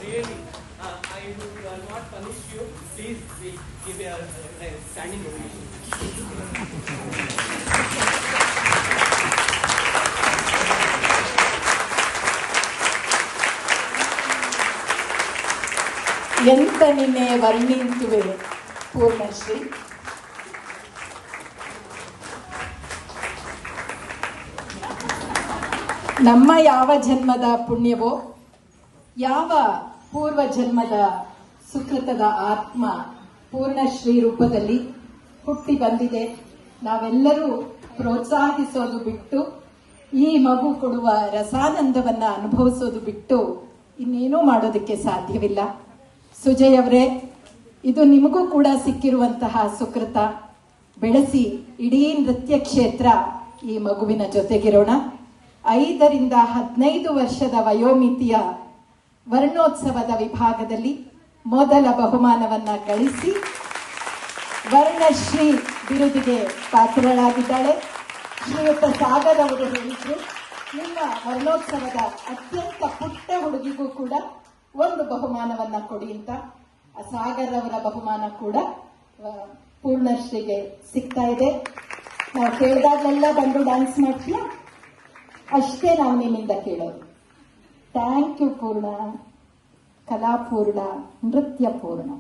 really, I will not punish you. Please, we give a standing ovation. ಎಂತ ನಿನ್ನೆ ವರ್ಣಿಸುವೆ ಪೂರ್ಣಶ್ರೀ. ನಮ್ಮ ಯಾವ ಜನ್ಮದ ಪುಣ್ಯವೋ, ಯಾವ ಪೂರ್ವ ಜನ್ಮದ ಸುಕೃತದ ಆತ್ಮ ಪೂರ್ಣಶ್ರೀ ರೂಪದಲ್ಲಿ ಹುಟ್ಟಿ ಬಂದಿದೆ. ನಾವೆಲ್ಲರೂ ಪ್ರೋತ್ಸಾಹಿಸೋದು ಬಿಟ್ಟು, ಈ ಮಗು ಕೊಡುವ ರಸಾನಂದವನ್ನ ಅನುಭವಿಸೋದು ಬಿಟ್ಟು ಇನ್ನೇನೂ ಮಾಡೋದಕ್ಕೆ ಸಾಧ್ಯವಿಲ್ಲ. ಸುಜಯ್ ಅವರೇ, ಇದು ನಿಮಗೂ ಕೂಡ ಸಿಕ್ಕಿರುವಂತಹ ಸುಕೃತ. ಬೆಳೆಸಿ ಇಡೀ ನೃತ್ಯ ಕ್ಷೇತ್ರ ಈ ಮಗುವಿನ ಜೊತೆಗಿರೋಣ. 5 ರಿಂದ 15 ವರ್ಷದ ವಯೋಮಿತಿಯ ವರ್ಣೋತ್ಸವದ ವಿಭಾಗದಲ್ಲಿ ಮೊದಲ ಬಹುಮಾನವನ್ನ ಗಳಿಸಿ ವರ್ಣಶ್ರೀ ಬಿರುದಿಗೆ ಪಾತ್ರಳಾಗಿದ್ದಾಳೆ. ಶ್ರೀಯುತ ಸಾಗರ್ ಅವರು ಹೇಳಿದ್ರು, ನಿಮ್ಮ ವರ್ಣೋತ್ಸವದ ಅತ್ಯಂತ ಪುಟ್ಟ ಹುಡುಗಿಗೂ ಕೂಡ ಒಂದು ಬಹುಮಾನವನ್ನ ಕೊಡಿ ಅಂತ. ಸಾಗರ್ ಅವರ ಬಹುಮಾನ ಕೂಡ ಪೂರ್ಣಶ್ರೀಗೆ ಸಿಗ್ತಾ ಇದೆ. ನಾವು ಕೇಳಿದಾಗಲೆಲ್ಲ ಬಂದು ಡ್ಯಾನ್ಸ್ ಮಾಡ್ತೀಯಾ? ಅಷ್ಟೇ ನಾವು ನಿಮ್ಮಿಂದ ಕೇಳೋದು. ಥ್ಯಾಂಕ್ ಯು ಪೂರ್ಣ, ಕಲಾಪೂರ್ಣ, ನೃತ್ಯ ಪೂರ್ಣ.